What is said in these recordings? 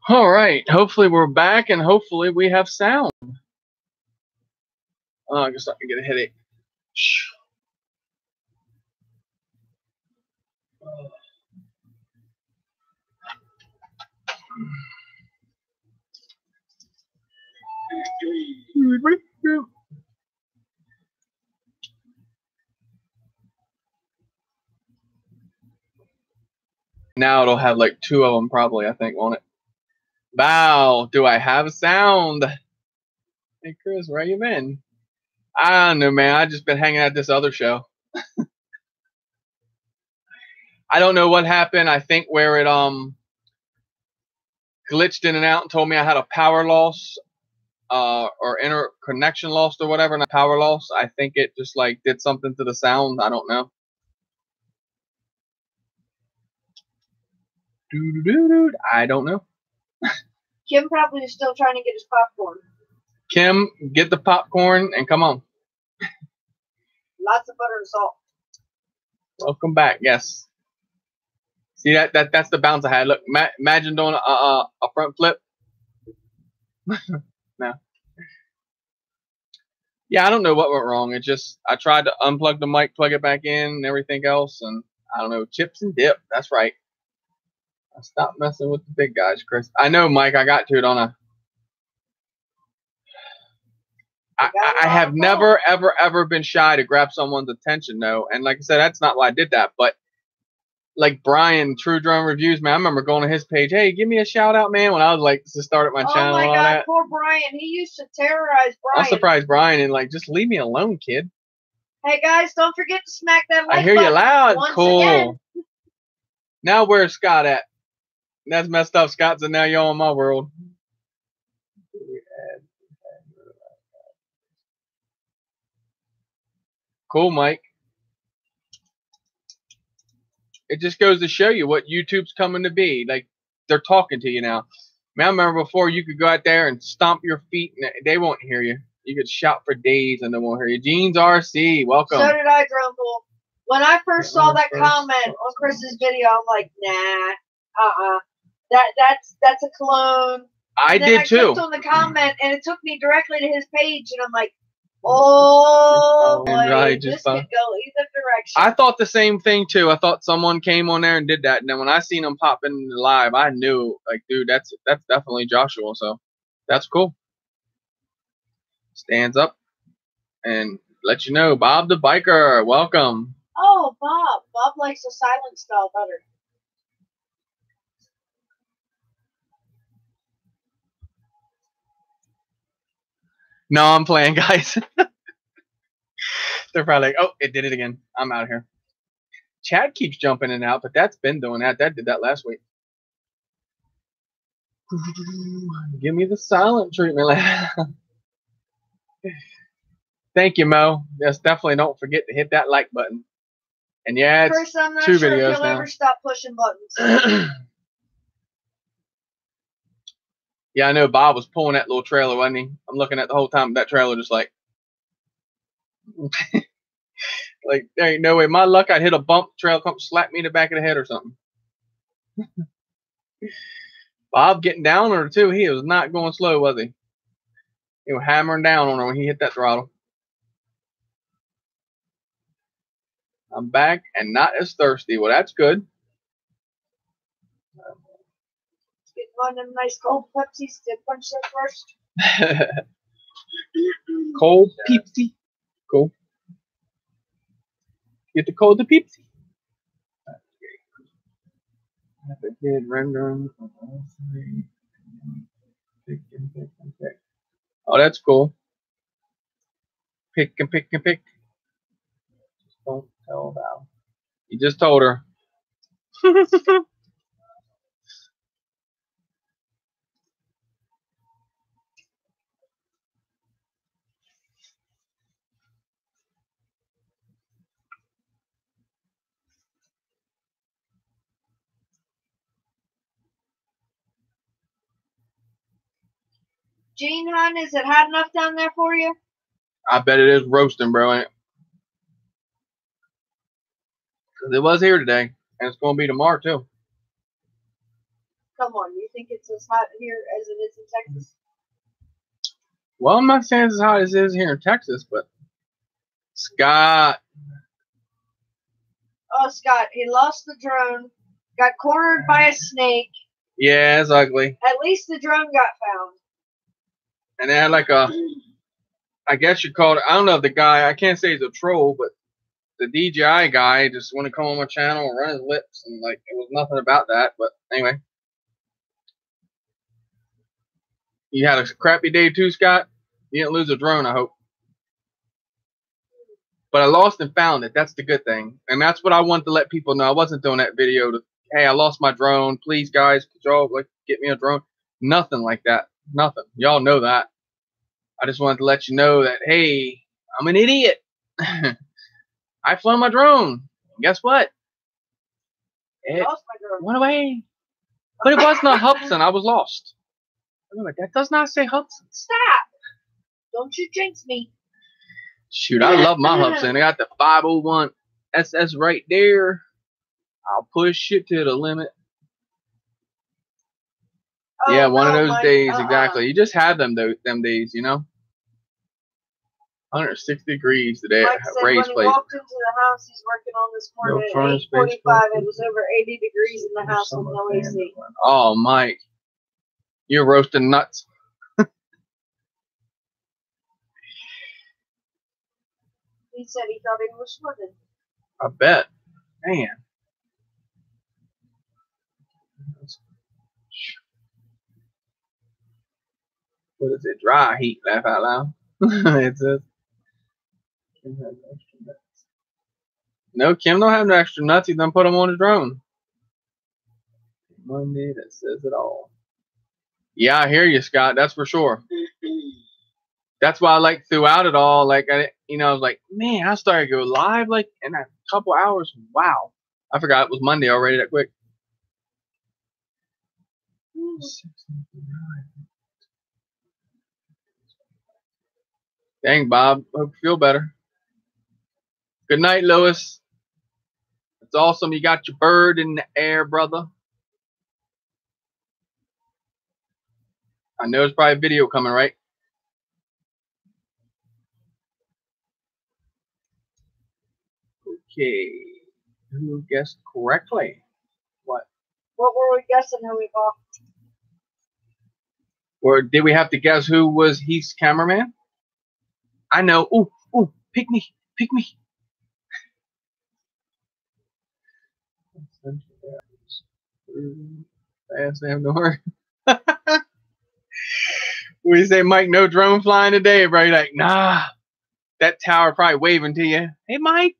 All right. Hopefully we're back, and hopefully we have sound. Oh, I guess I can get a headache. Now it'll have like two of them probably, I think, won't it? Wow, do I have sound? Hey, Chris, where you been? I don't know, man. I just been hanging at this other show. I don't know what happened. I think where it glitched in and out and told me I had a power loss or interconnection loss or whatever, not power loss. I think it just like did something to the sound. I don't know. I don't know. Kim probably is still trying to get his popcorn. Kim, get the popcorn and come on. Lots of butter and salt. Welcome back. Yes. See that's the bounce I had. Look, imagine doing a front flip. No. Yeah, I don't know what went wrong. It just I tried to unplug the mic, plug it back in, and everything else, and I don't know. Chips and dip. That's right. I stopped messing with the big guys, Chris. I know, Mike. I got to it on a. I have never, ever been shy to grab someone's attention, though. And like I said, that's not why I did that. But like Brian, True Drone Reviews, man, I remember going to his page. Hey, give me a shout out, man. When I was like, just started my channel. Oh my and all God, that. poor Brian. He used to terrorize Brian. I'm surprised Brian and like, just leave me alone, kid. Hey guys, don't forget to smack that like I hear you loud. Cool. Again. Now where's Scott at? That's messed up. Scott's in now y'all in my world. Cool, Mike. It just goes to show you what YouTube's coming to be. Like, they're talking to you now. Man, I remember before you could go out there and stomp your feet and they won't hear you. You could shout for days and they won't hear you. Jeans RC, welcome. So did I, Drone Pool. When I first saw that comment on Chris's video, I'm like, nah, that's a clone. I did too. I clicked on the comment and it took me directly to his page, and I'm like, oh boy, right, this could go either direction. I thought the same thing too. I thought someone came on there and did that, and then when I seen him pop in live, I knew, like, dude, that's definitely Joshua. So that's cool. Stands up and let you know, Bob the Biker, welcome. Oh, Bob. Bob likes the silent style better. No, I'm playing, guys. They're probably like, oh, it did it again. I'm out of here. Chad keeps jumping in and out, but that's been doing that. That did that last week. Give me the silent treatment. Thank you, Mo. Yes, definitely don't forget to hit that like button. And yeah, it's Chris, I'm not 2 sure videos if you'll now. ever stop pushing buttons. Yeah, I know Bob was pulling that little trailer, wasn't he? I'm looking at the whole time that trailer just like, like, there ain't no way. My luck, I'd hit a bump, trailer come slap me in the back of the head or something. Bob getting down on her too. He was not going slow, was he? He was hammering down on her when he hit that throttle. I'm back and not as thirsty. Well, that's good. Get one of them nice cold Pepsis to punch that first. Cold Pepsi. Cool. Get the cold to Pepsi. Have a good rendering of all three. Pick and pick and pick. Oh, that's cool. Pick and pick and pick. Just don't tell Val. You just told her. Gene Hunt, is it hot enough down there for you? I bet it is roasting, bro. Ain't it? 'Cause it was here today, and it's going to be tomorrow too. Come on, you think it's as hot here as it is in Texas? Well, I'm not saying it's as hot as it is here in Texas, but Scott. Oh, Scott, he lost the drone, got cornered by a snake. Yeah, it's ugly. At least the drone got found. And they had like a, I guess you call it, I don't know if the guy, I can't say he's a troll, but the DJI guy just want to come on my channel and run his lips, and like it was nothing about that. But anyway, you had a crappy day too, Scott. You didn't lose a drone, I hope. But I lost and found it. That's the good thing, and that's what I wanted to let people know. I wasn't doing that video to, hey, I lost my drone. Please, guys, could y'all like get me a drone? Nothing like that. Nothing. Y'all know that. I just wanted to let you know that, hey, I'm an idiot. I flew my drone. Guess what? It went away. But it wasn't a Hubsan. I was lost. Like, that does not say Hubsan. Stop! Don't you jinx me. Shoot, I love my Hubsan. I got the 501 SS right there. I'll push it to the limit. Oh, yeah, one of those days, exactly. You just had them days, you know? 106 degrees today at Ray's place. When he walked into the house he's working on this morning at 8:45, it was over 80 degrees in the house with no AC. Oh, Mike. You're roasting nuts. He said he thought he was swimming. I bet. Man. What is it? Dry heat. Laugh out loud. It says. Kim has extra nuts. No, Kim don't have no extra nuts. He done put them on the drone. Monday, that says it all. Yeah, I hear you, Scott. That's for sure. That's why I like throughout it all. Like I was like, man, I started to go live like in a couple hours. Wow, I forgot it was Monday already. That quick. Dang, Bob. Hope you feel better. Good night, Lewis. It's awesome. You got your bird in the air, brother. I know there's probably a video coming, right? Okay. Who guessed correctly? What? What were we guessing who we bought? Or did we have to guess who was Heath's cameraman? I know. Ooh, pick me. Pick me. Fast, I have no hurry. We say, Mike, no drone flying today, bro. You're like, nah. That tower probably waving to you. Hey, Mike,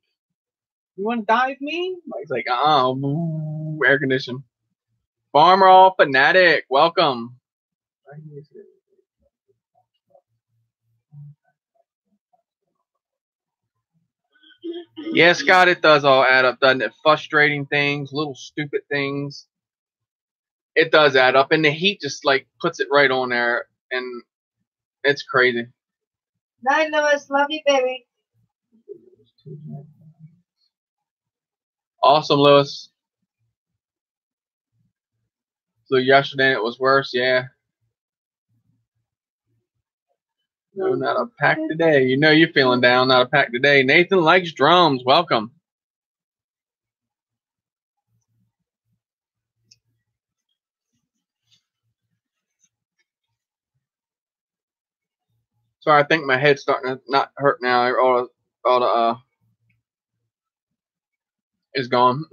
you want to dive me? Mike's like, air condition. Farmer All Fanatic, welcome. Yeah, Scott, it does all add up, doesn't it? Frustrating things, little stupid things. It does add up, and the heat just like puts it right on there, and it's crazy. Night, Lewis. Love you, baby. Awesome, Lewis. So yesterday it was worse, yeah. No, not a pack today. You know you're feeling down, not a pack today. Nathan likes drums. Welcome. Sorry, I think my head's starting to not hurt now. All the is gone.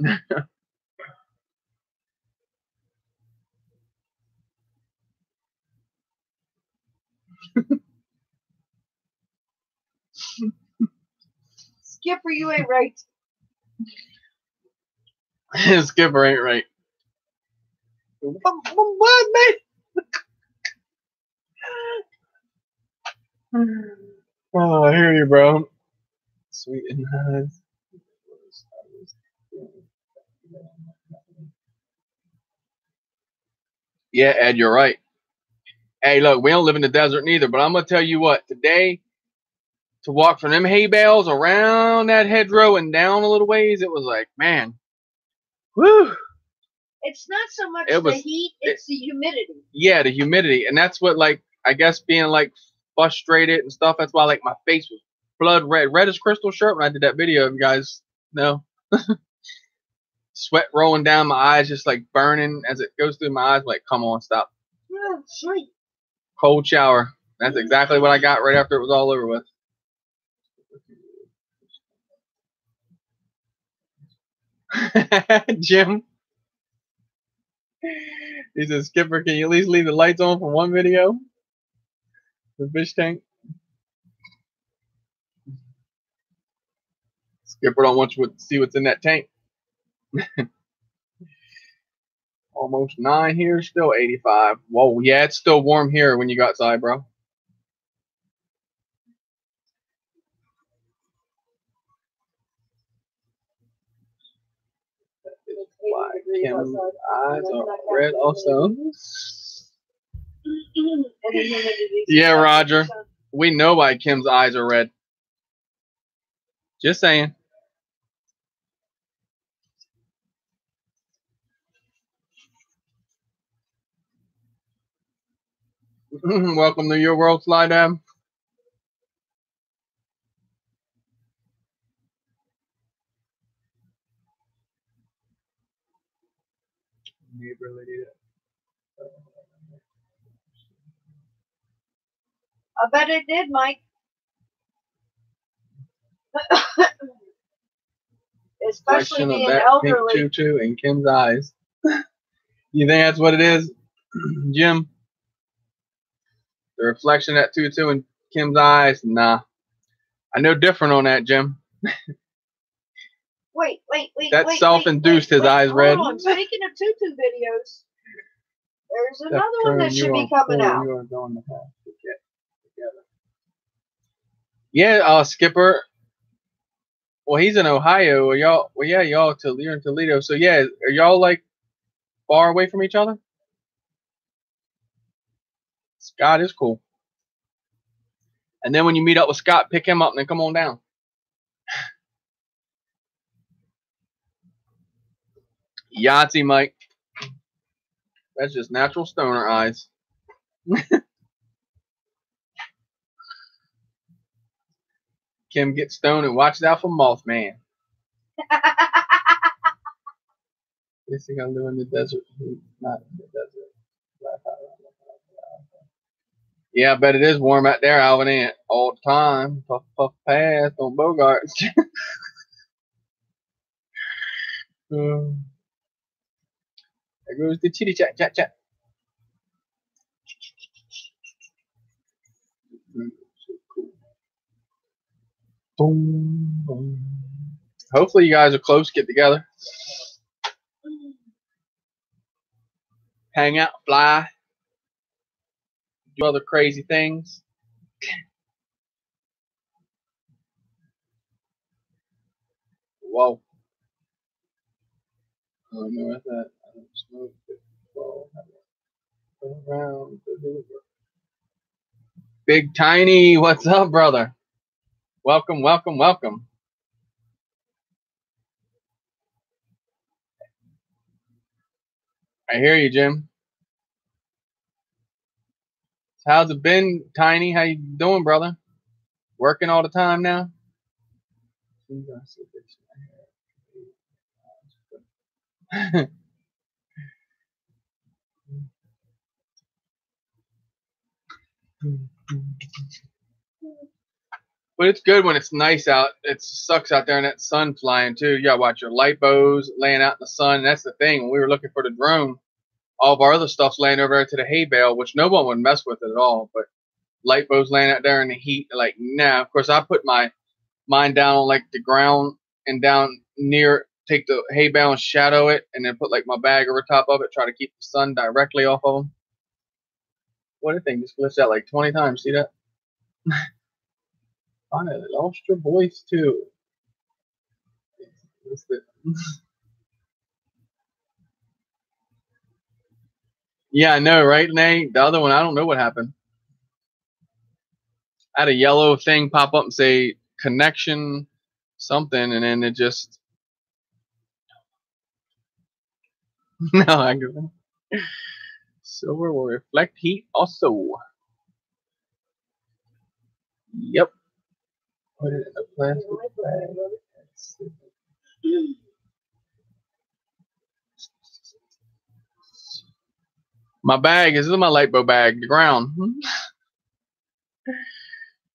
Skipper, you ain't right. Skipper ain't right. What, man? Oh, I hear you, bro. Sweet and nice. Yeah, Ed, you're right. Hey, look, we don't live in the desert neither, but I'm going to tell you what, today, to walk from them hay bales around that hedgerow and down a little ways, it was like, man, whew. It's not so much It was- the heat; it's the humidity. Yeah, the humidity, and that's what, like, I guess being like frustrated and stuff. That's why, like, my face was blood red as crystal shirt when I did that video. If you guys know, sweat rolling down my eyes, just like burning as it goes through my eyes. Like, come on, stop. Yeah, sweet. Cold shower. That's exactly what I got right after it was all over with. Jim, he says, Skipper, can you at least leave the lights on for one video? The fish tank. Skipper don't want you to see what's in that tank. Almost 9 here, still 85. Whoa, yeah, it's still warm here when you go outside, bro. Why Kim's eyes are red also. Yeah, Roger. We know why Kim's eyes are red. Just saying. Welcome to your world, Sly Dab. I bet it did, Mike. Especially Reflection of being that pink elderly. tutu in Kim's eyes. You think that's what it is, Jim? The reflection of that tutu in Kim's eyes? Nah. I know different on that, Jim. Wait. That self-induced his eyes red. Hold on. Speaking of tutu videos, there's another one that should be coming out. You are going to have to get together. Yeah, Skipper. Well, he's in Ohio. Are y'all? Well, yeah, you're in Toledo. So yeah, are y'all like far away from each other? Scott is cool. And then when you meet up with Scott, pick him up and then come on down. Yahtzee, Mike. That's just natural stoner eyes. Kim gets stoned and watches out for Mothman. This thing I live in the desert. Not in the desert. Yeah, I bet it is warm out there, Alvin. Ain't all the time. Puff, puff, pass on Bogarts. There goes the chitty chat, chat, chat. Boom, boom. Hopefully, you guys are close. Get together, hang out, fly, do other crazy things. Whoa. I don't know what that. I don't smoke it. Whoa. Around. Big Tiny, what's up, brother? Welcome, welcome, welcome. I hear you, Jim. How's it been, Tiny? How you doing, brother? Working all the time now? But it's good when it's nice out. It sucks out there in that sun flying too. You gotta watch your lipos laying out in the sun. And that's the thing. When we were looking for the drone, all of our other stuff's laying over there to the hay bale, which no one would mess with it at all. But lipos laying out there in the heat, like, nah. Of course, I put mine down on like the ground and down near, take the hay bale and shadow it, and then put like my bag over top of it, try to keep the sun directly off of them. What a thing, just glitched out like 20 times. See that? Finally lost your voice too. Yeah, I know, right, Nate? The other one, I don't know what happened. I had a yellow thing pop up and say connection something, and then it just No, I agree. Silver will reflect heat also. Yep. Put it in a plastic bag. My bag is my lipo bag. The ground.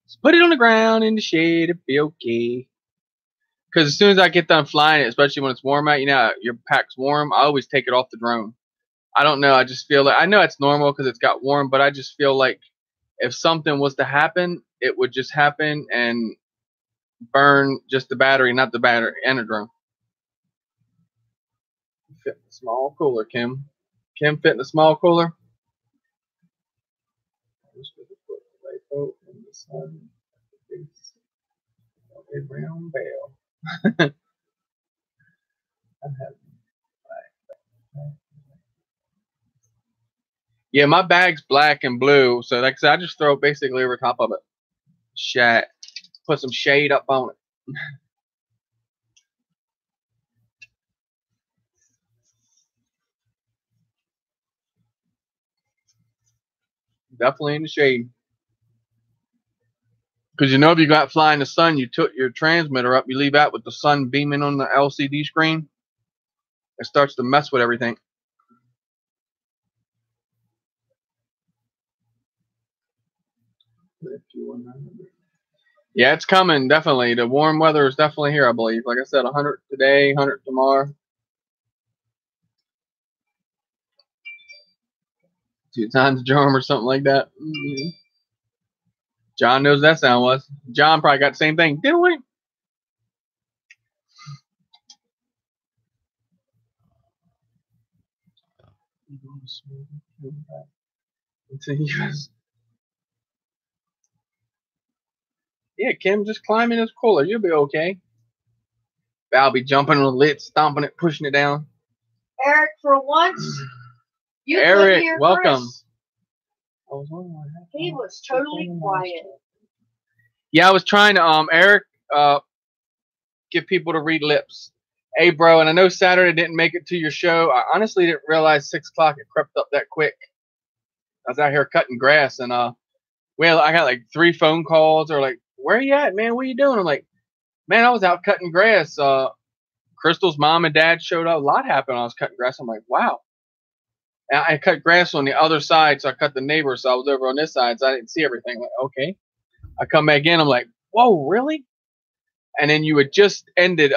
Just put it on the ground in the shade. It'll be okay. Because as soon as I get done flying it, especially when it's warm out, you know, your pack's warm. I always take it off the drone. I don't know. I just feel like I know it's normal because it's got warm, but I just feel like if something was to happen, it would just happen and burn just the battery, not the battery and the drone. Fit in a small cooler, Kim. Kim, fit in a small cooler. In the sun, a brown bale. Yeah, my bag's black and blue, so like I said, I just throw it basically over top of it. Shat. Put some shade up on it. Definitely in the shade. Because you know, if you got fly in the sun, you took your transmitter up, you leave out with the sun beaming on the LCD screen, it starts to mess with everything. Yeah, it's coming, definitely. The warm weather is definitely here, I believe. Like I said, 100 today, 100 tomorrow. 2 times Jerome or something like that. Mm-hmm. John knows that sound was. John probably got the same thing. Didn't we? Yeah, Kim, just climb in this cooler. You'll be okay. I'll be jumping on the lid, stomping it, pushing it down. Eric, for once, you Eric, could hear welcome. Chris. He was totally quiet. Yeah, I was trying to, Eric, get people to read lips. Hey, bro, and I know Saturday didn't make it to your show. I honestly didn't realize 6 o'clock it crept up that quick. I was out here cutting grass, and well, I got like 3 phone calls, or like, where you at, man? What are you doing? I'm like, man, I was out cutting grass. Crystal's mom and dad showed up. A lot happened when I was cutting grass. I'm like, wow. And I cut grass on the other side, so I cut the neighbor, so I was over on this side, so I didn't see everything. I'm like, okay. I come back in, I'm like, whoa, really? And then you had just ended,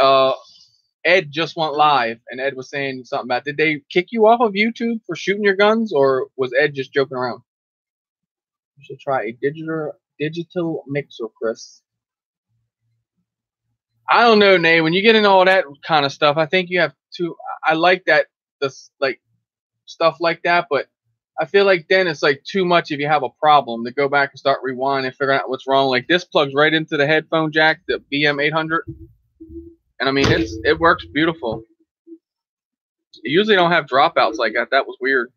Ed just went live, and Ed was saying something about, did they kick you off of YouTube for shooting your guns, or was Ed just joking around? You should try a digital mixer, Chris. I don't know, Nate. When you get into all that kind of stuff, I think you have to. I like that, like stuff like that, but I feel like then it's like too much if you have a problem to go back and start rewinding and figuring out what's wrong. Like this plugs right into the headphone jack, the BM800, and I mean it works beautiful. You usually don't have dropouts like that. That was weird,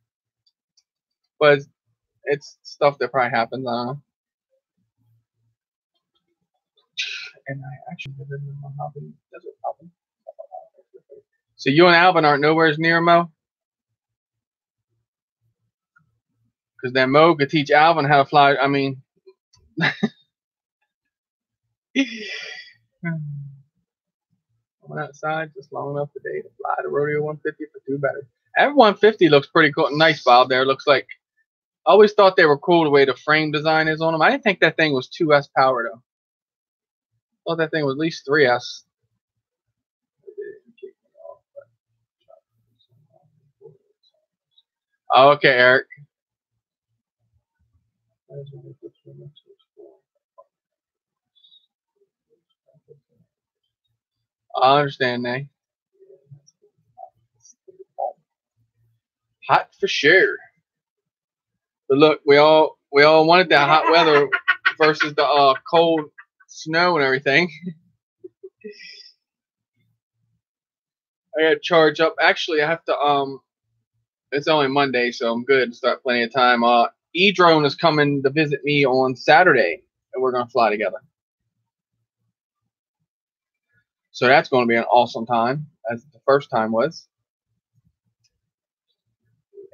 but it's stuff that probably happens. I don't know. And I actually live in the Mojave Desert. So you and Alvin aren't nowhere near Mo? Because then Mo could teach Alvin how to fly. I mean, I went outside just long enough today to fly the Rodeo 150 for 2 batteries. Every 150 looks pretty cool. Nice, Bob. There looks like. I always thought they were cool the way the frame design is on them. I didn't think that thing was 2S power though. I thought that thing was at least 3S. Oh, okay, Eric. I understand, Nate. Hot for sure. But look, we all wanted that hot weather versus the cold snow and everything. I gotta charge up. Actually, I have to it's only Monday, so I'm good. Start plenty of time. E-Drone is coming to visit me on Saturday, and we're gonna fly together. So that's going to be an awesome time, as the first time was.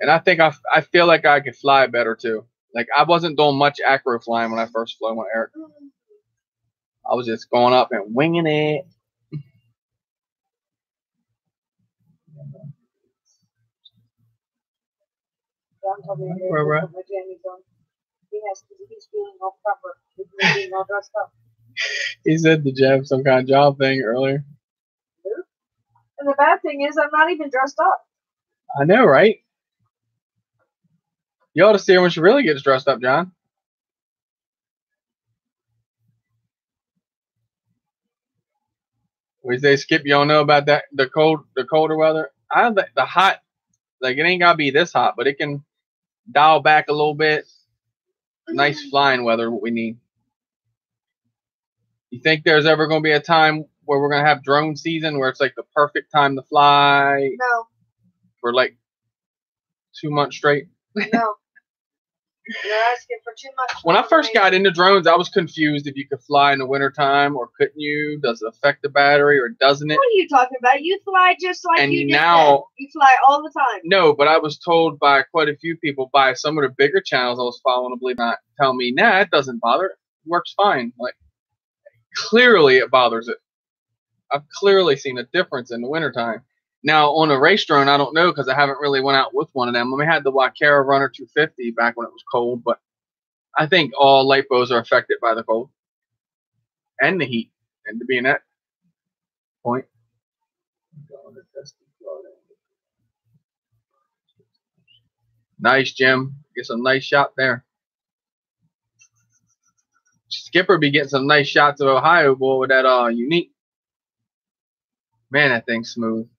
And I think I feel like I could fly better too. Like I wasn't doing much acro flying when I first flew with Eric. I was just going up and winging it. Where? He's feeling all proper. He's all dressed up. He said, did you have some kind of job thing earlier? And the bad thing is, I'm not even dressed up. I know, right? You ought to see her when she really gets dressed up, John. We say, Skip, you don't know about that the colder weather. I don't think the hot, like it ain't gotta be this hot, but it can dial back a little bit. Nice flying weather, what we need. You think there's ever gonna be a time where we're gonna have drone season where it's like the perfect time to fly? No. For like 2 months straight? No. You're asking for too much. When I first got into drones, I was confused if you could fly in the wintertime or couldn't you? Does it affect the battery or doesn't it? What are you talking about? You fly just like and you did now, then. You fly all the time. No, but I was told by quite a few people, by some of the bigger channels I was following, believe it or not, tell me, nah, it doesn't bother. It works fine. Like, clearly it bothers it. I've clearly seen a difference in the wintertime. Now, on a race drone, I don't know because I haven't really went out with one of them. I mean, I had the Waikara Runner 250 back when it was cold, but I think all light bows are affected by the cold and the heat. And to be in that point, nice, Jim. Get some nice shot there. Skipper be getting some nice shots of Ohio, boy, with that unique. Man, that thing's smooth.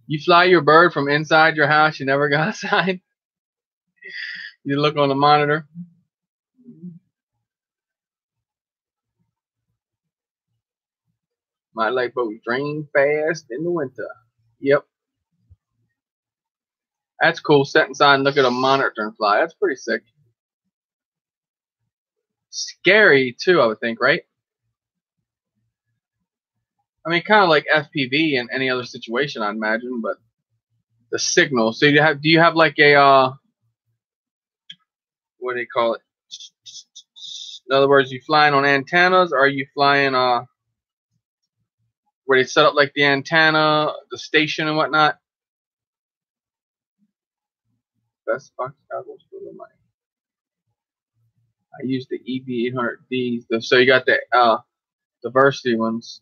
You fly your bird from inside your house, you never go outside. You look on the monitor. My light boat drain fast in the winter. Yep. That's cool. Sit inside and look at a monitor and fly. That's pretty sick. Scary too, I would think, right? I mean, kind of like FPV in any other situation, I'd imagine, but the signal. So do you have like a what do you call it? In other words, you flying on antennas, or are you flying where they set up like the antenna, the station and whatnot? Best box goggles for the money. I use the EV800Ds. So you got the diversity ones.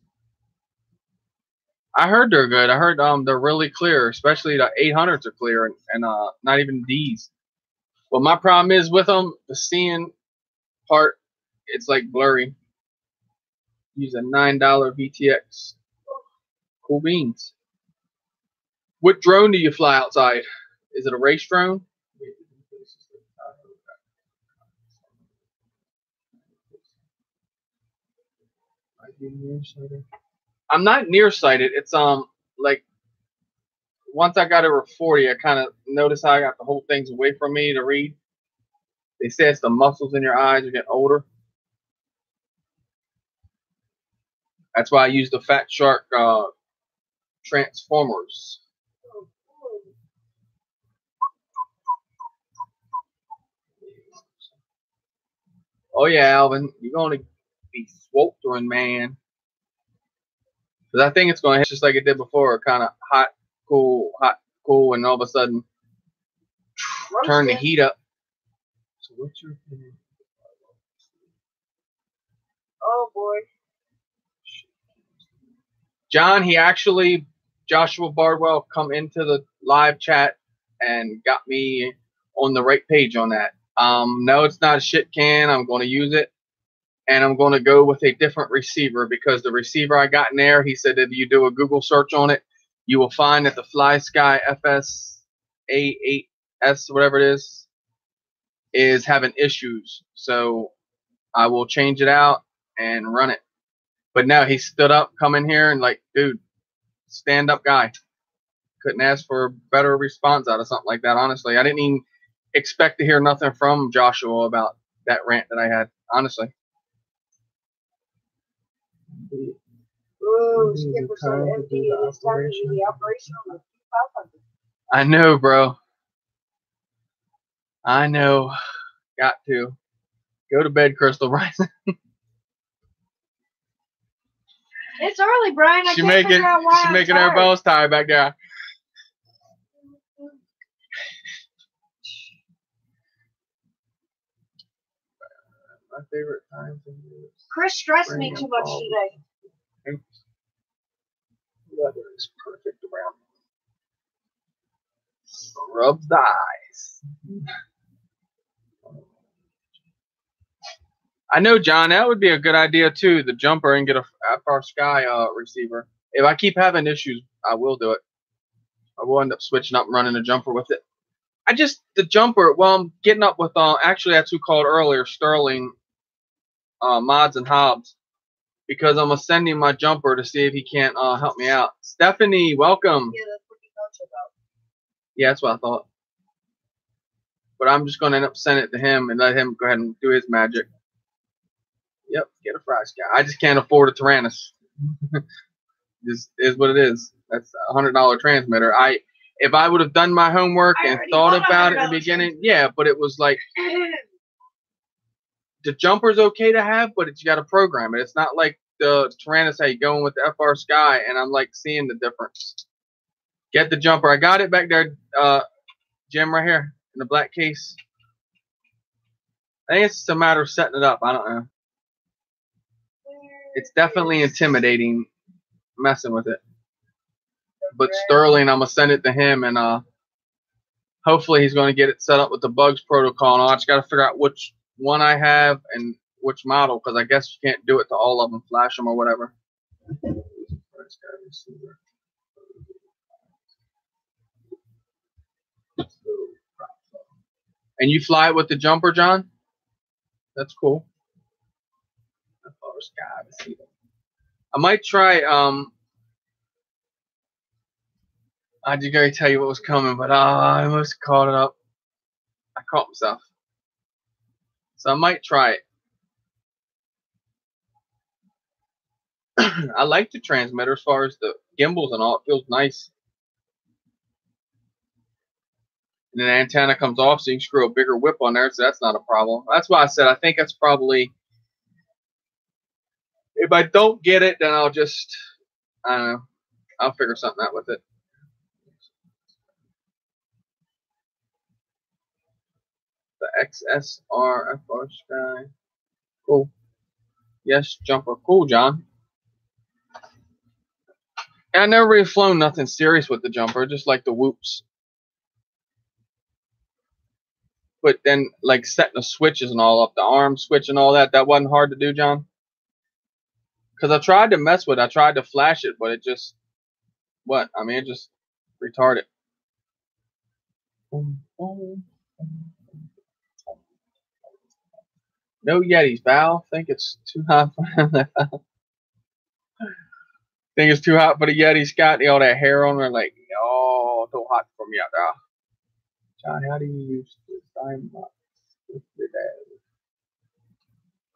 I heard they're good. I heard they're really clear, especially the 800s are clear and not even Ds. Well, my problem is with them, the seeing part, it's like blurry. Use a $9 VTX. Cool beans. What drone do you fly outside? Is it a race drone? I'm not nearsighted. It's like once I got over 40, I kind of noticed how I got the whole things away from me to read. They say it's the muscles in your eyes are getting older. That's why I use the Fat Shark Transformers. Oh yeah, Alvin, you're gonna be sweltering, man. Because I think it's gonna hit just like it did before, kind of hot, cool, and all of a sudden turn the heat up. So what's your opinion? Oh boy. John, Joshua Bardwell come into the live chat and got me on the right page on that. No, it's not a shit can. I'm going to use it. And I'm going to go with a different receiver because the receiver I got in there, he said if you do a Google search on it, you will find that the FlySky FS-A8S, whatever it is having issues. So I will change it out and run it. But no, he stood up, come in here, and like, dude, stand-up guy. Couldn't ask for a better response out of something like that, honestly. I didn't even expect to hear nothing from Joshua about that rant that I had, honestly. Ooh, Skipper said MD, it is time to do the operation on the 500. I know, bro. I know. Got to. Go to bed, Crystal Bryson. It's early, Brian. I She's can't figure out why she's I'm making tired. her bones tired back there. My favorite times of year. Chris stressed me too much today. Weather is perfect around me. Rubs the eyes. I know, John, that would be a good idea too. The jumper and get a FR Sky receiver. If I keep having issues, I will do it. I will end up switching up and running a jumper with it. The jumper. Well, I'm getting up with actually that's who called earlier, Sterling, Mods and Hobbs, because I'm sending my jumper to see if he can't help me out. Stephanie, welcome. Yeah, that's what you talked about. Yeah, that's what I thought. But I'm just going to end up sending it to him and let him go ahead and do his magic. Yep, get a Fry Sky. I just can't afford a Tyrannus. This is what it is. That's a $100 transmitter. If I would have done my homework and thought about it in the beginning, yeah, but it was like the jumper's okay to have, but you got to program it. It's not like the Tyrannus how you going with the FR Sky, and I'm like seeing the difference. Get the jumper. I got it back there, Jim, right here in the black case. I think it's just a matter of setting it up. I don't know. It's definitely intimidating messing with it. But Sterling, I'm going to send it to him, and hopefully he's going to get it set up with the bugs protocol. And I just got to figure out which one I have and which model, because I guess you can't do it to all of them, flash them or whatever. And you fly it with the jumper, John? That's cool. I might try, I did go tell you what was coming, but I almost caught it up. I caught myself. So I might try it. I like the transmitter as far as the gimbals and all. It feels nice. And then the antenna comes off, so you can screw a bigger whip on there, so that's not a problem. That's why I said I think that's probably, if I don't get it, then I'll just, I don't know, I'll figure something out with it. The XSR FR Sky. Cool. Yes, jumper. Cool, John. And I never really flown nothing serious with the jumper, just like the whoops. But then, like, setting the switches and all up, the arm switch and all that, that wasn't hard to do, John? Because I tried to mess with it. I tried to flash it, but it just, what? I mean, it just retarded. No Yetis, Val. Think it's too hot for think it's too hot for the Yeti, Scott. All that hair on there, like, oh, too hot for me out there. John, how do you use the Zymox with your dad?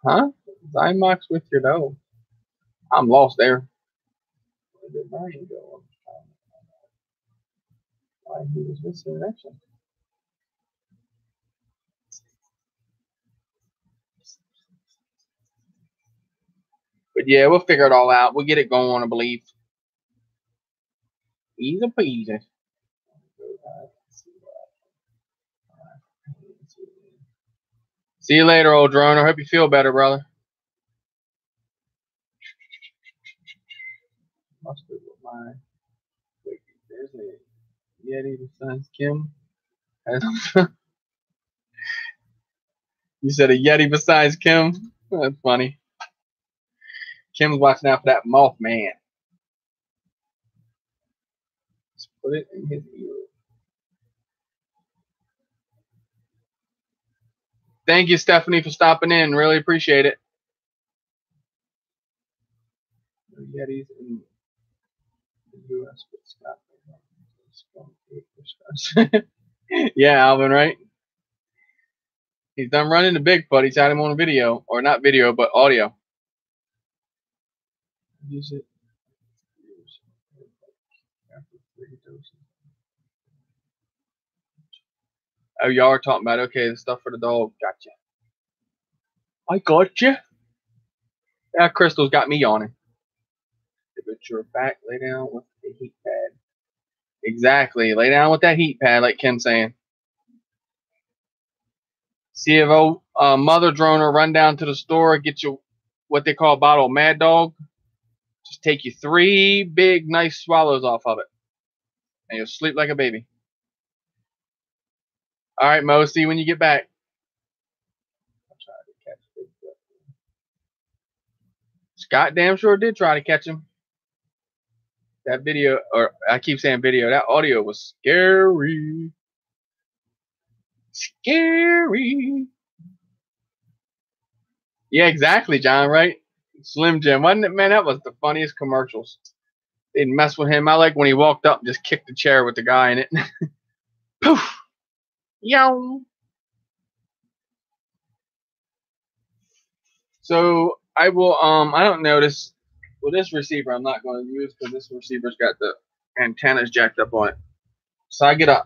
Huh? Zymox with your dough? I'm lost there. Where did Brian go? Why he was missing in action? But yeah, we'll figure it all out. We'll get it going, I believe. Easy peasy. See you later, old drone. I hope you feel better, brother. Mustard with my. Wait, there's a Yeti besides Kim. You said a Yeti besides Kim? That's funny. Kim's watching out for that Mothman. Just put it in his ear. Thank you, Stephanie, for stopping in. Really appreciate it. Yetis in the U.S. Yeah, Alvin, right? He's done running the Bigfoot. He's had him on video, or not video, but audio. Use it Oh, y'all are talking about, okay, the stuff for the dog. Gotcha. I gotcha. Yeah, Crystal's got me yawning. Put your back, lay down with the heat pad. Exactly. Lay down with that heat pad, like Ken's saying. See if old mother droner run down to the store, get you what they call a bottle of Mad Dog. Just take you 3 big, nice swallows off of it. And you'll sleep like a baby. All right, Mo, see you when you get back. Scott damn sure did try to catch him. That video, or I keep saying video, that audio was scary. Scary. Yeah, exactly, John, right? Slim Jim, wasn't it, man? That was the funniest commercials. They'd mess with him. I like when he walked up and just kicked the chair with the guy in it. Poof. Yow. So I will, I don't know this. Well, this receiver I'm not going to use because this receiver's got the antennas jacked up on it. So I get a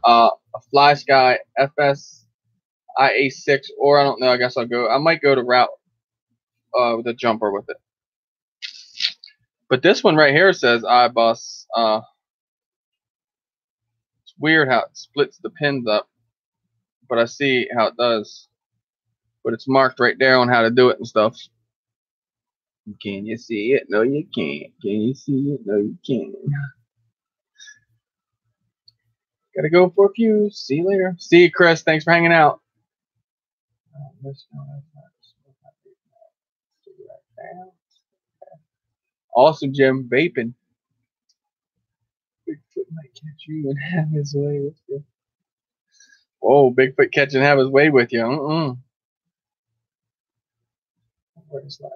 FlySky FS-IA6, or I don't know. I guess I might go to route with a jumper with it. But this one right here says iBus. It's weird how it splits the pins up, but I see how it does. But it's marked right there on how to do it and stuff. Can you see it? No, you can't. Can you see it? No, you can't. Gotta go for a few. See you later. See you, Chris. Thanks for hanging out. Awesome, Jim. Vaping. Bigfoot might catch you and have his way with you. Whoa, Bigfoot catch and have his way with you. Where's that?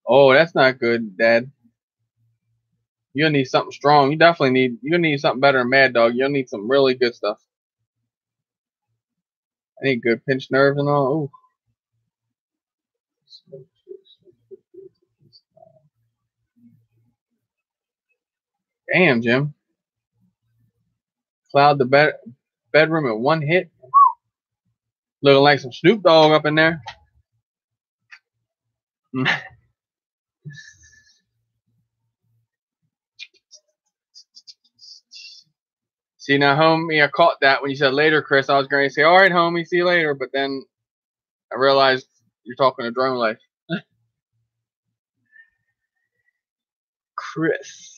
Oh, that's not good, Dad. You'll need something strong. You'll need something better than Mad Dog. You'll need some really good stuff. I need good pinched nerves and all. Ooh. Damn, Jim. Cloud the bedroom at one hit. Looking like some Snoop Dogg up in there. See, now, homie, I caught that when you said later, Chris. I was going to say, all right, homie, see you later. But then I realized you're talking to Drone Life. Chris.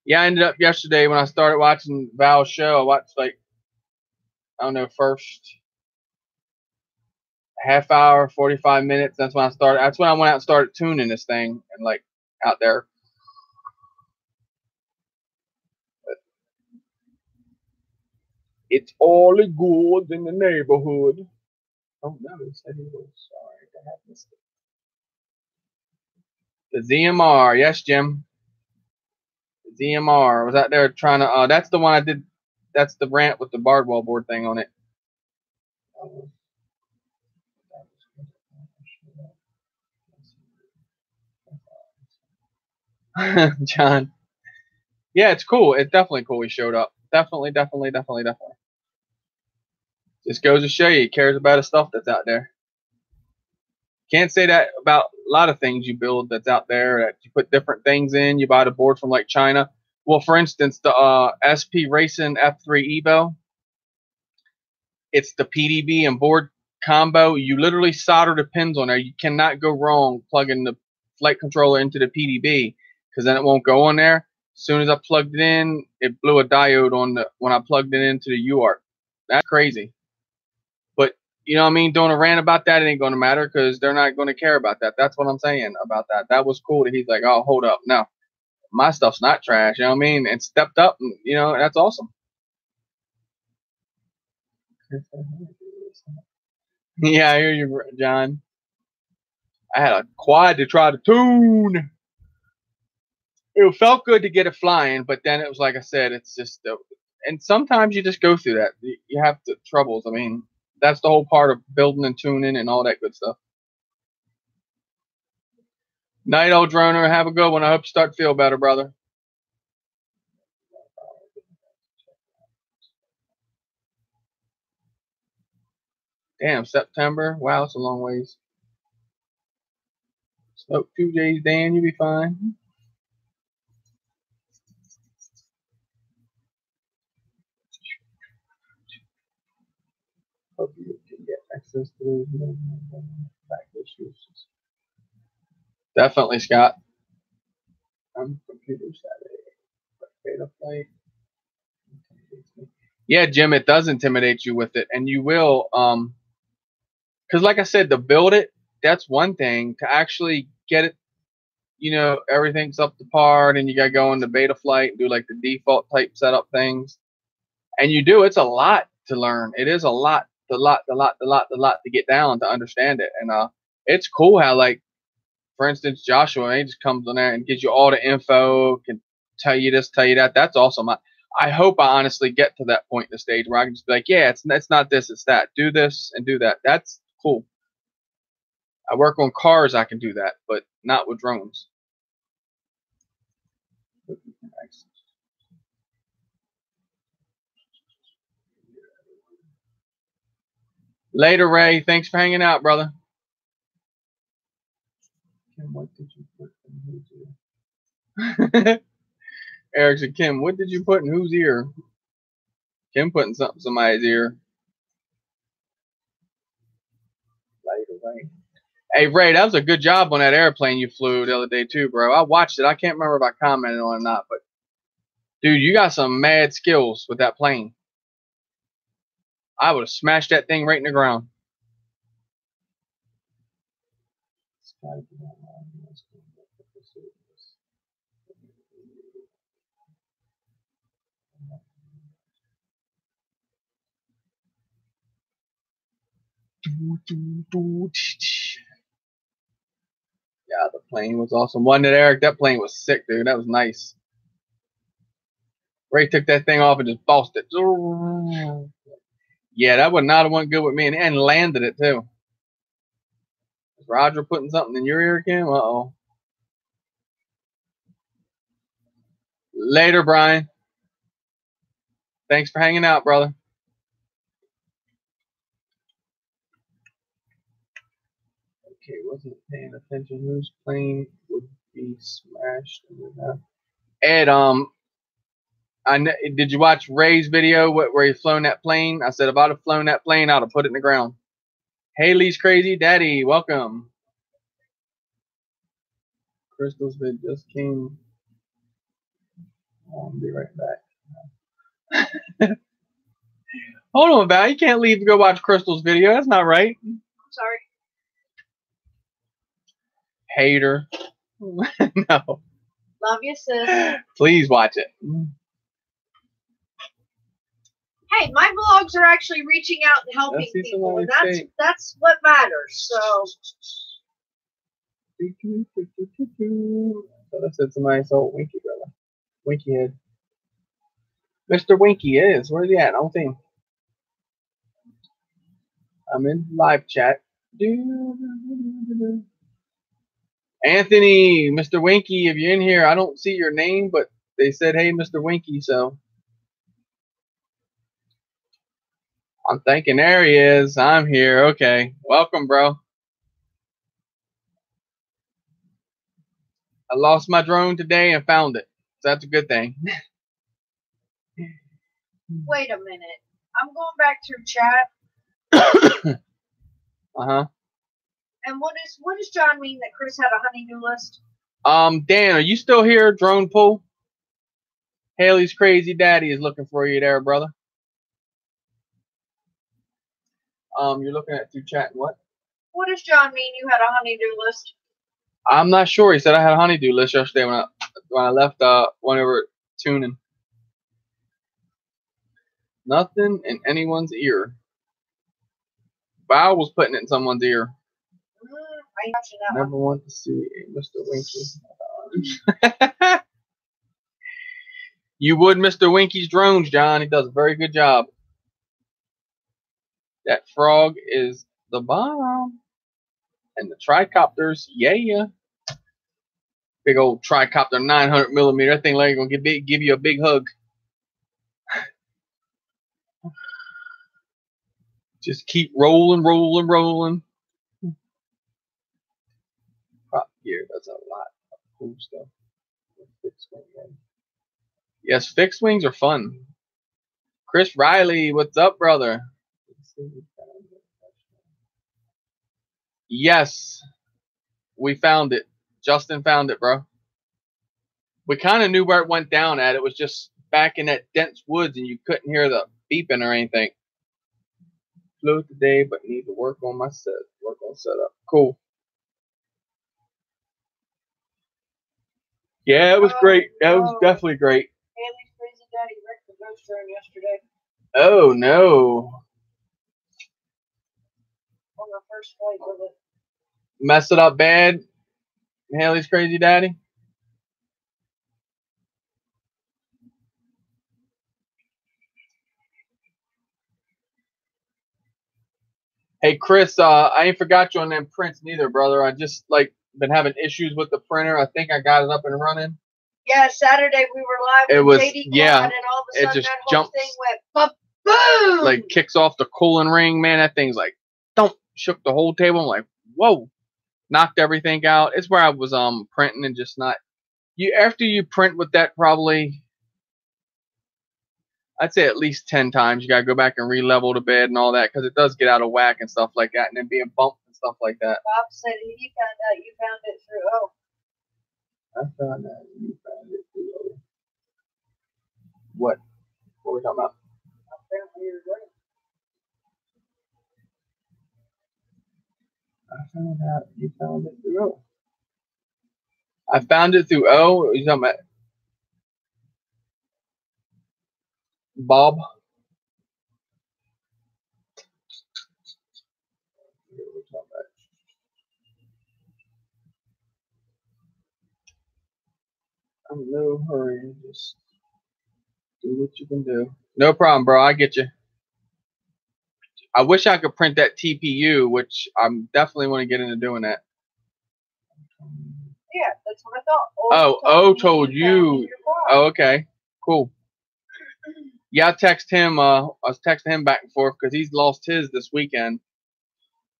Yeah, I ended up yesterday when I started watching Val's show. I watched, like, I don't know, first half hour, 45 minutes. That's when I started. That's when I went out and started tuning this thing and, like, out there. But it's all good in the neighborhood. Oh, no, he said he was sorry to have missed it. The ZMR. Yes, Jim. The ZMR. I was out there trying to, that's the one I did. That's the rant with the Bardwell board thing on it. John. Yeah, it's cool. It's definitely cool he showed up. Definitely. Just goes to show you he cares about the stuff that's out there. Can't say that about a lot of things you build that's out there, that you put different things in. You buy the board from, like, China. Well, for instance, the SP Racing F3 Evo. It's the PDB and board combo. You literally solder the pins on there. You cannot go wrong plugging the flight controller into the PDB, because then it won't go on there. As soon as I plugged it in, it blew a diode on when I plugged it into the UART. That's crazy. But, you know what I mean? Doing a rant about that, it ain't going to matter, because they're not going to care about that. That's what I'm saying about that. That was cool that he's like, oh, hold up. No, my stuff's not trash. You know what I mean? And stepped up, and, you know, that's awesome. Yeah, I hear you, John. I had a quad to try to tune. It felt good to get it flying, but then it was like I said, it's just, and sometimes you just go through that. You have the troubles. I mean, that's the whole part of building and tuning and all that good stuff. Night, old droner. Have a good one. I hope you start to feel better, brother. Damn, September. Wow, it's a long ways. Smoke 2 days, Dan. You'll be fine. Hope you can get access to those back issues. Definitely, Scott. I'm computer savvy. Beta flight. Yeah, Jim, it does intimidate you with it, and you will, because like I said, to build it, that's one thing. To actually get it, you know, everything's up to par, and you got to go into beta flight and do like the default type setup things, and you do. It's a lot to learn. It is a lot to get down to understand it, and it's cool how, like, for instance, Joshua, he just comes on there and gives you all the info, can tell you this, tell you that. That's awesome. I hope I honestly get to that point in the stage where I can just be like, yeah, it's not this, it's that. Do this and do that. That's cool. I work on cars, I can do that, but not with drones. Later, Ray. Thanks for hanging out, brother. Kim, what did you put in whose ear? Eric said, Kim, what did you put in whose ear? Kim putting something in somebody's ear. Later, Ray. Hey, Ray, that was a good job on that airplane you flew the other day, too, bro. I watched it. I can't remember if I commented on it or not, but, dude, you got some mad skills with that plane. I would have smashed that thing right in the ground. Yeah, the plane was awesome. Wasn't it, Eric? That plane was sick, dude. That was nice. Ray took that thing off and just bossed it. Yeah, that would not have went good with me, and landed it too. Is Roger putting something in your ear, Kim? Uh-oh. Later, Brian. Thanks for hanging out, brother. Okay, wasn't paying attention. Whose plane would be smashed? Ed, did you watch Ray's video where he flown that plane? I said if I'd have flown that plane, I'd have put it in the ground. Haley's crazy daddy, welcome. Crystal's vid just came. I'll be right back. Hold on, Val. You can't leave to go watch Crystal's video. That's not right. I'm sorry. Hater. No. Love you, sis. Please watch it. Hey, my vlogs are actually reaching out and helping people, and that's what matters. So. I said somebody saw Winky, brother. Winky head. Mr. Winky is. Where's he at? I don't see him. I'm in live chat. Anthony, Mr. Winky, if you're in here, I don't see your name, but they said, hey, Mr. Winky, so I'm thinking there he is. I'm here. Okay. Welcome, bro. I lost my drone today and found it. So that's a good thing. Wait a minute. I'm going back through chat. Uh-huh. And what does John mean that Chris had a honey-do list? Dan, are you still here, Drone Pool? Haley's crazy daddy is looking for you there, brother. You're looking at through chat. What? What does John mean you had a honey-do list? I'm not sure. He said I had a honey-do list yesterday when I left when we were tuning. Nothing in anyone's ear. Val was putting it in someone's ear. I Never want to see Mr. Winky. You would Mr. Winky's drones, John. He does a very good job. That frog is the bomb. And the tricopters, yeah. Big old tricopter 900mm. That thing like gonna give you a big hug. Just keep rolling. Prop gear does a lot of cool stuff. Yes, fixed wings are fun. Chris Riley, what's up, brother? Yes, we found it. Justin found it, bro. We kind of knew where it went down at. It was just back in that dense woods, and you couldn't hear the beeping or anything. Flew today, but need to work on my setup. Cool. Yeah, it was great. That was definitely great. Haley's crazy daddy wrecked the ghost drone yesterday. Oh no. On the first flight with it. Mess it up bad. Haley's crazy daddy. Hey Chris, I ain't forgot you on them prints neither, brother. I just been having issues with the printer. I think I got it up and running. Yeah, Saturday we were live with JD Quad, and all of a sudden that whole thing went boom! Like kicks off the cooling ring, man. That thing's like shook the whole table. I'm like, whoa. Knocked everything out. It's where I was printing and just not after you print with that probably I'd say at least 10 times you gotta go back and re-level the bed and all that because it does get out of whack and stuff like that and then being bumped and stuff like that. Bob said he found out you found it through I found out you found it through What? What are we talking about? I found out you found it through I found it through What are you talking about? Bob? I'm in no hurry. Just do what you can do. No problem, bro. I get you. I wish I could print that TPU, which I'm definitely want to get into doing that. Yeah, that's what I thought. Told you. Oh, okay. Cool. Yeah, I text him. I was texting him back and forth because he's lost his this weekend.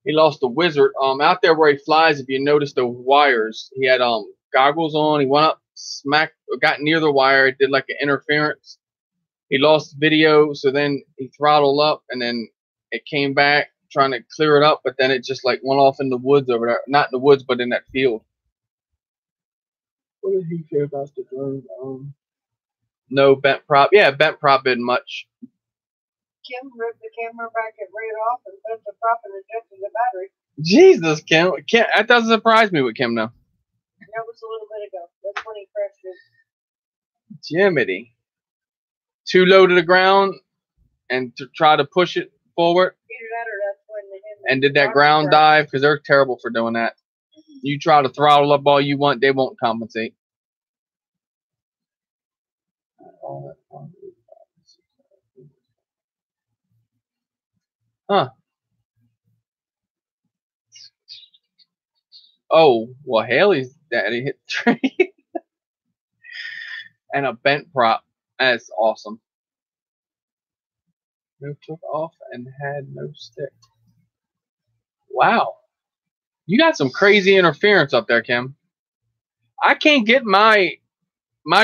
He lost the Wizard. Out there where he flies, if you notice the wires, he had goggles on. He went up, got near the wire, did like an interference. He lost video, so then he throttled up, and then it came back trying to clear it up, but then it just like went off in the woods over there. Not in the woods, but in that field. What did he care about the drone? No bent prop. Yeah, bent prop isn't much. Kim ripped the camera back and ran off and bent the prop and ejected the battery. Jesus, Kim. That doesn't surprise me with Kim, though. That was a little bit ago. That's when he crashed it. Jiminy. Too low to the ground and to try to push it forward. Either that or that's when and did that ground dive because they're terrible for doing that. You try to throttle up all you want, they won't compensate. Huh. Oh, well, Haley's daddy hit the tree. And a bent prop. That's awesome. No took off and had no stick. Wow. You got some crazy interference up there, Kim. I can't get my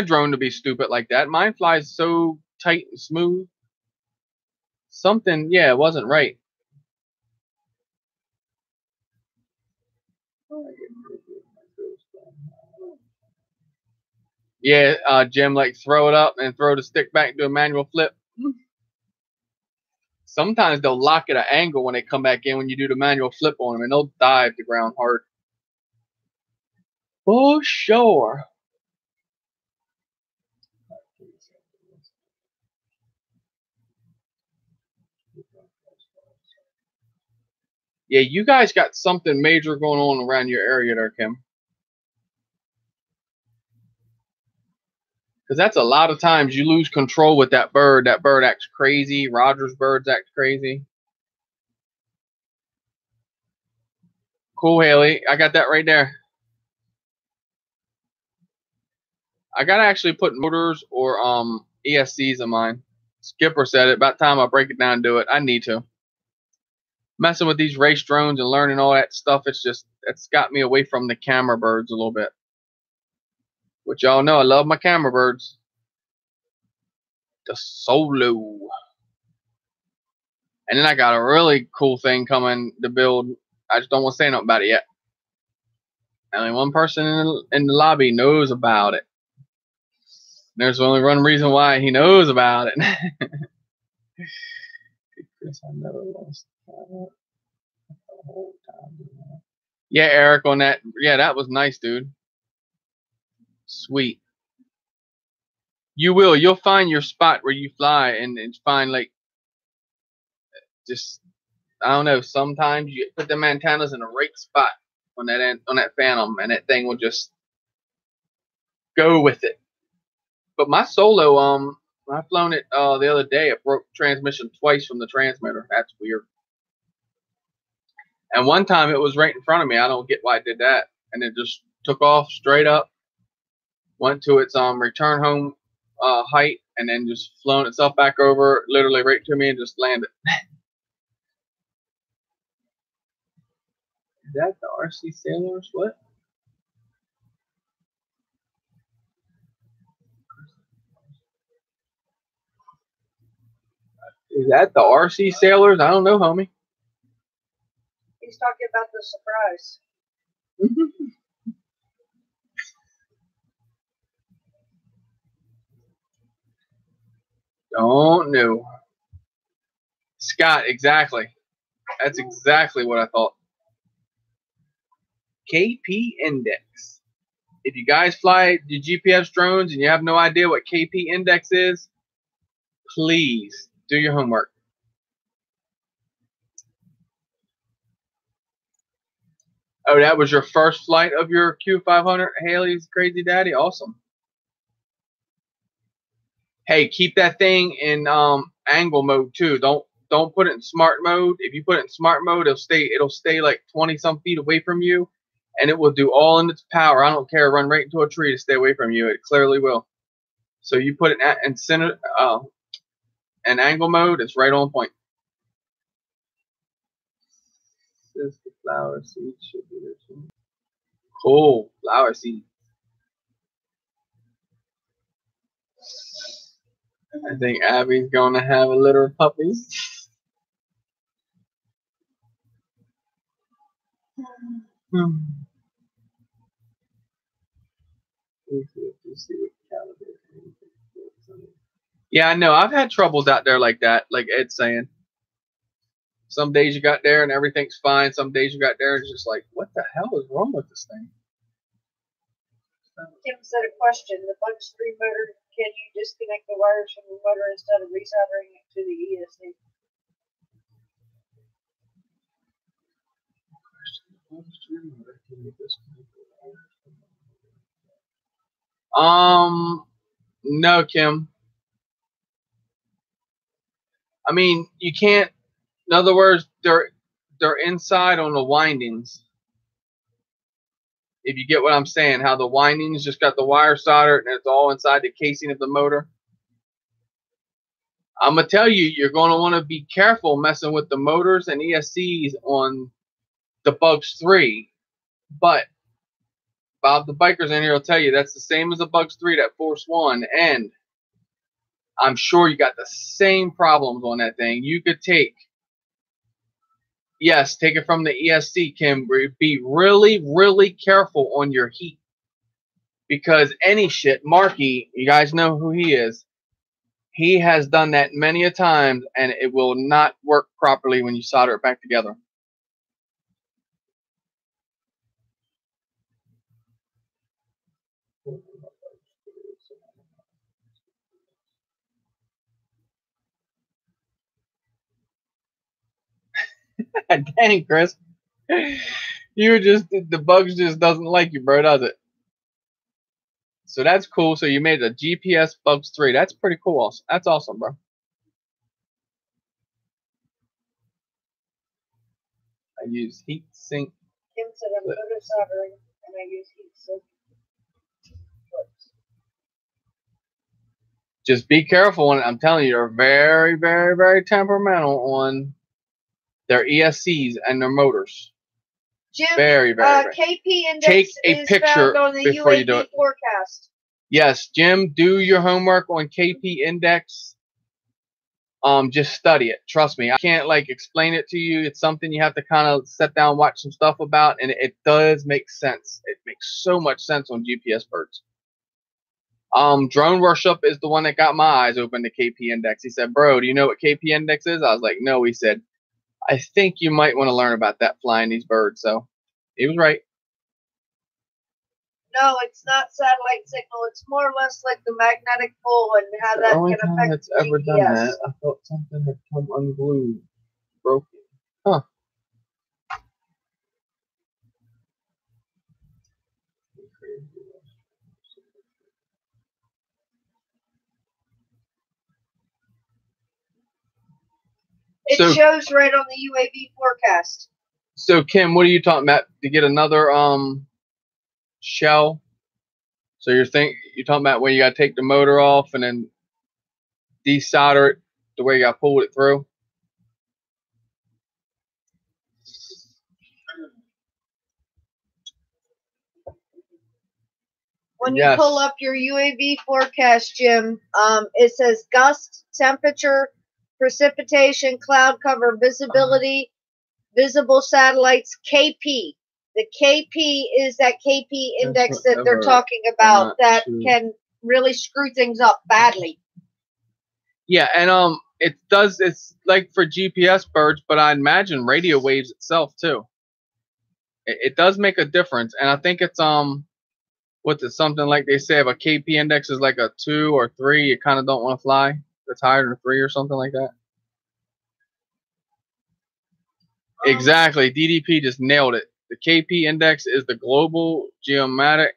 drone to be stupid like that. Mine flies so tight and smooth. Something, yeah, it wasn't right. Yeah, Jim, like throw it up and throw the stick back and do a manual flip. Sometimes they'll lock at an angle when they come back in when you do the manual flip on them, and they'll dive the ground hard. For sure. Yeah, you guys got something major going on around your area there, Kim. Because that's a lot of times you lose control with that bird. That bird acts crazy. Roger's birds act crazy. Cool, Haley. I got that right there. I gotta actually put motors or ESCs in mine. Skipper said it. About time I break it down and do it. I need to. Messing with these race drones and learning all that stuff, it's got me away from the camera birds a little bit. Which y'all know, I love my camera birds. The Solo. And then I got a really cool thing coming to build. I just don't want to say nothing about it yet. Only one person in the lobby knows about it. There's only one reason why he knows about it. Yeah, Eric, on that. Yeah, that was nice, dude. Sweet. You will. You'll find your spot where you fly and find, like, just, I don't know, sometimes you put them antennas in the right spot on that Phantom, and that thing will just go with it. But my Solo, I've flown it the other day. It broke transmission twice from the transmitter. That's weird. And one time it was right in front of me. I don't get why it did that. And it just took off straight up, went to its return home height, and then just flown itself back over, literally right to me, and just landed. Is that the RC Sailors? What? Is that the RC Sailors? I don't know, homie. He's talking about the surprise. Don't know. Scott, exactly. That's exactly what I thought. KP Index. If you guys fly the GPS drones and you have no idea what KP Index is, please do your homework. Oh, that was your first flight of your Q500, Haley's Crazy Daddy? Awesome. Hey, keep that thing in angle mode too. Don't put it in smart mode. If you put it in smart mode, it'll stay like 20-some feet away from you, and it will do all in its power. I don't care. Run right into a tree to stay away from you. It clearly will. So you put it in center, in angle mode. It's right on point. The flower seed should be there too. Cool, flower seed. I think Abby's going to have a litter of puppies. Yeah, I know. I've had troubles out there like that, like Ed's saying. Some days you got there and everything's fine. Some days you got there and it's just like, what the hell is wrong with this thing? Kim said a question. The Bugs 3 motor, can you disconnect the wires from the motor instead of resoldering it to the ESC? No, Kim. I mean, you can't. In other words, they're inside on the windings. If you get what I'm saying, how the windings just got the wire soldered and it's all inside the casing of the motor. I'm gonna tell you, you're gonna want to be careful messing with the motors and ESCs on the Bugs 3. But Bob the Biker's in here will tell you that's the same as the Bugs 3, that Force 1, and I'm sure you got the same problems on that thing. You could take it from the ESC, Kim. Be really, really careful on your heat. Because any shit, Marky, you guys know who he is. He has done that many a times, and it will not work properly when you solder it back together. Dang, Chris. You just, the bugs just doesn't like you, bro, does it? So that's cool. So you made a GPS Bugs 3. That's pretty cool. That's awesome, bro. I use heat sink. Kim said I'm good at soldering, and I use heat sink. Just be careful, and I'm telling you, they're very, very, very temperamental on their ESCs and their motors. Jim, very, very. KP index Take a is picture found on the before UAV you do it. forecast. Yes, Jim, do your homework on KP index. Just study it. Trust me. I can't like explain it to you. It's something you have to kind of sit down, watch some stuff about, and it does make sense. It makes so much sense on GPS birds. Drone Worship is the one that got my eyes open to KP index. He said, "Bro, do you know what KP index is?" I was like, "No." He said, "I think you might want to learn about that flying these birds." So he was right. No, it's not satellite signal. It's more or less like the magnetic pole and how that only can time affect it's ever GPS. done that, I thought something had come unglued, broken. Huh. It shows right on the UAV forecast. So Kim, what are you talking about? To get another shell? So you're talking about when you gotta take the motor off and then desolder it the way you gotta pull it through? When you pull up your UAV forecast, Jim, it says gust, temperature, precipitation, cloud cover, visibility, visible satellites, KP. The KP is that KP index that they're talking about that can really screw things up badly. Yeah, and it's like for GPS birds, but I imagine radio waves itself too. It does make a difference, and I think it's something like they say if a KP index is like a 2 or 3, you kind of don't want to fly. It's higher than 3 or something like that. Exactly. DDP just nailed it. The KP index is the Global Geomagnetic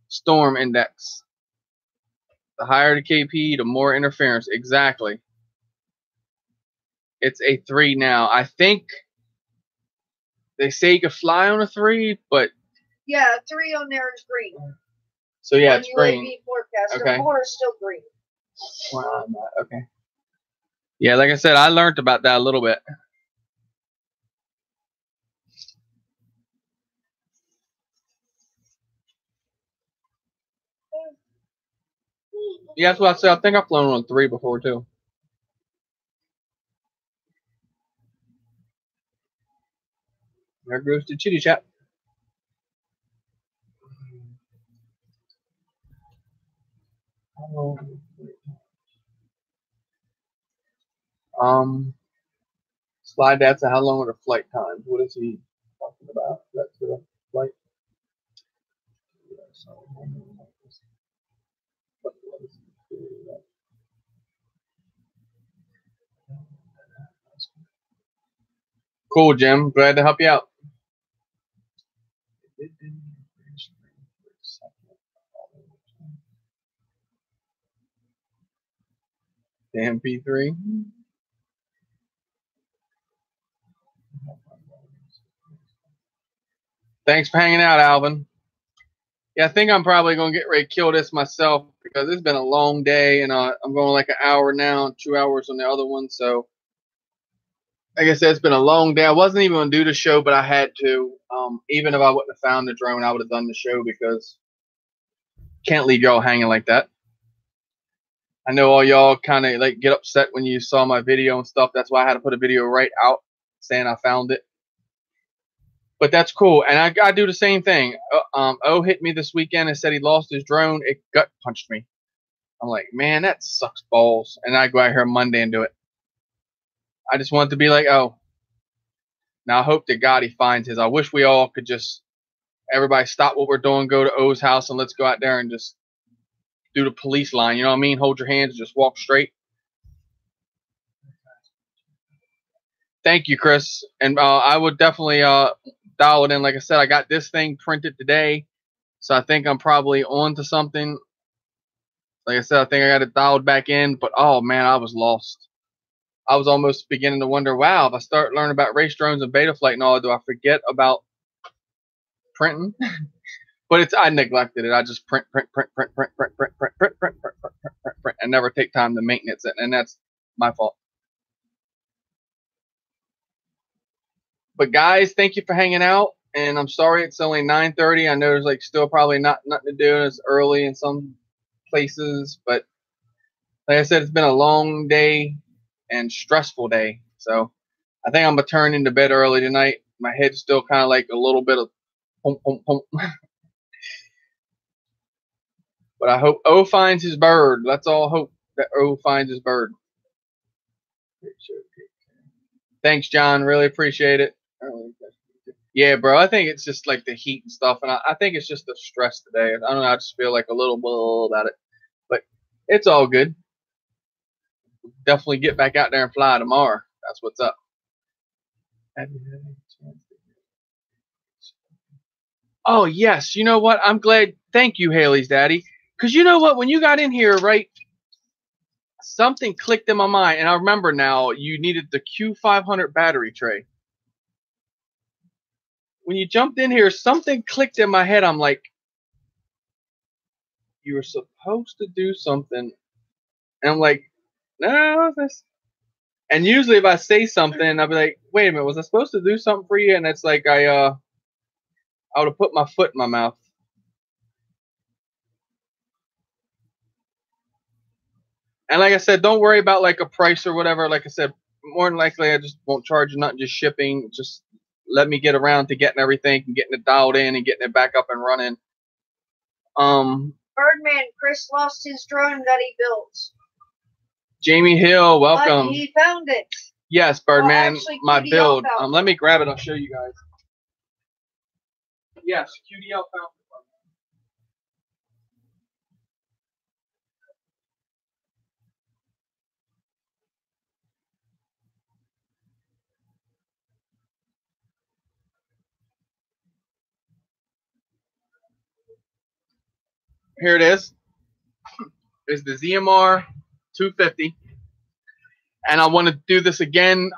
Storm Index. The higher the KP, the more interference. Exactly. It's a 3 now. I think they say you can fly on a 3, but yeah, 3 on there is green. So yeah, it's green. UAV forecast. Okay. 4 is still green. Wow, okay. Yeah, like I said, I learned about that a little bit. Yeah, that's what I said. I think I've flown on 3 before too. There goes the chitty chat. Slide that to how long are the flight times? What is he talking about? That's the flight. Cool, Jim. Glad to help you out. The MP3. Thanks for hanging out, Alvin. Yeah, I think I'm probably going to get ready to kill this myself because it's been a long day, and I'm going like an hour now, 2 hours on the other one. So, like I said, it's been a long day. I wasn't even going to do the show, but I had to. Even if I wouldn't have found the drone, I would have done the show because can't leave y'all hanging like that. I know all y'all kind of like get upset when you saw my video and stuff. That's why I had to put a video right out saying I found it. But that's cool, and I do the same thing. O hit me this weekend and said he lost his drone. It gut punched me. I'm like, man, that sucks balls. And I go out here Monday and do it. I just want to be like, oh. Now I hope to God he finds his. I wish we all could just, everybody stop what we're doing, go to O's house, and let's go out there and just do the police line. You know what I mean? Hold your hands and just walk straight. Thank you, Chris. And I would definitely dial it in. Like I said, I got this thing printed today, so I think I'm probably on to something. Like I said, I think I got it dialed back in, but oh man, I was lost. I was almost beginning to wonder, wow, if I start learning about race drones and Betaflight and all, do I forget about printing? But I neglected it. I just print, and never take time to maintenance it, and that's my fault. But guys, thank you for hanging out, and I'm sorry it's only 9:30. I know there's like still probably nothing to do, and it's early in some places, but like I said, it's been a long day and stressful day, so I think I'm gonna turn into bed early tonight. My head's still kind of like a little bit of pump, pump, pump. But I hope O finds his bird. Let's all hope that O finds his bird. Thanks, John. Really appreciate it. Yeah, bro. I think it's just like the heat and stuff, and I think it's just the stress today. I don't know. I just feel like a little blah about it, but it's all good. Definitely get back out there and fly tomorrow. That's what's up. Oh yes. You know what? I'm glad. Thank you, Haley's daddy. Because you know what? When you got in here, right, something clicked in my mind, and I remember now you needed the Q500 battery tray. When you jumped in here, something clicked in my head. I'm like, you were supposed to do something. And I'm like, no. And usually if I say something, I'll be like, wait a minute, was I supposed to do something for you? And it's like I would have put my foot in my mouth. And like I said, don't worry about like a price or whatever. Like I said, more than likely I just won't charge you nothing, just shipping. Just let me get around to getting everything and getting it dialed in and getting it back up and running. Birdman, Chris lost his drone that he built. Jamie Hill, welcome. He found it. Yes, Birdman, actually, my QDL build. found Let me grab it. I'll show you guys. Yes, QDL found it. Here it is. It's the ZMR 250. And I want to do this again.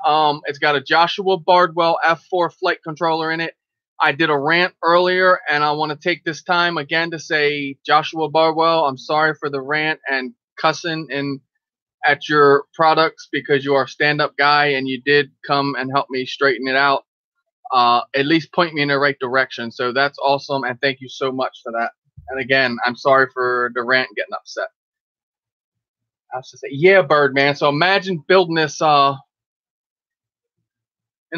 It's got a Joshua Bardwell F4 flight controller in it. I did a rant earlier, and I want to take this time again to say, Joshua Bardwell, I'm sorry for the rant and cussing at your products, because you are a stand-up guy and you did come and help me straighten it out. At least point me in the right direction. So that's awesome, and thank you so much for that. And again, I'm sorry for the rant getting upset. I was to say, yeah, Birdman. So imagine building this in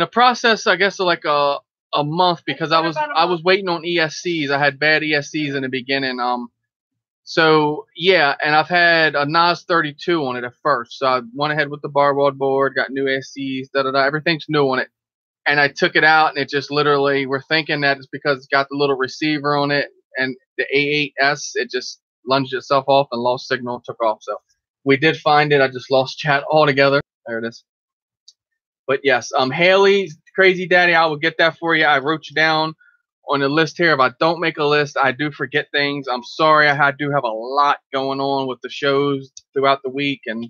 a process, I guess, of like a month, because I was waiting on ESCs. I had bad ESCs in the beginning. So yeah, and I've had a NAS 32 on it at first. So I went ahead with the Bardwell board, got new ESCs, everything's new on it. And I took it out, and it just literally, we're thinking that it's because it's got the little receiver on it, and the A8S, it just lunged itself off and lost signal and took off. So we did find it. I just lost chat altogether. There it is. But yes, Haley, Crazy Daddy, I will get that for you. I wrote you down on the list here. If I don't make a list, I do forget things. I'm sorry. I do have a lot going on with the shows throughout the week and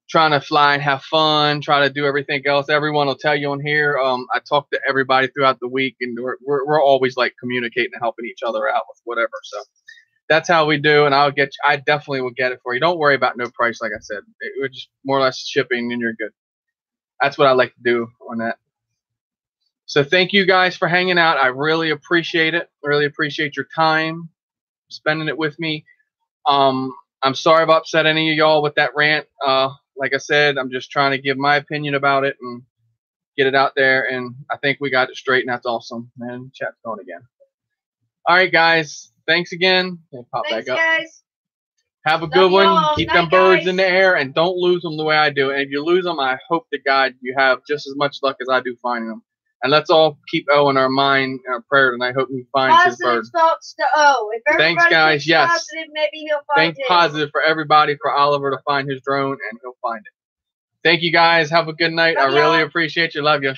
trying to fly and have fun, try to do everything else. Everyone will tell you on here. I talk to everybody throughout the week, and we're always like communicating and helping each other out with whatever. So that's how we do, and I definitely will get it for you. Don't worry about no price, like I said. We're just more or less shipping, and you're good. That's what I like to do on that. So thank you guys for hanging out. I really appreciate it. Really appreciate your time, spending it with me. I'm sorry if I upset any of y'all with that rant. Like I said, I'm just trying to give my opinion about it and get it out there, and I think we got it straight, and that's awesome. Man, chat's going again. All right, guys. Thanks again. Thanks, guys. Have a good one. Keep them birds in the air, and don't lose them the way I do. And if you lose them, I hope to God you have just as much luck as I do finding them. And let's all keep O in our mind and our prayer tonight. Hope he finds his bird. Positive thoughts to O. If thanks, guys. Yes. Positive, maybe he'll find Think positive for everybody, for Oliver to find his drone, and he'll find it. Thank you guys. Have a good night. Love I really y'all. appreciate you. Love you.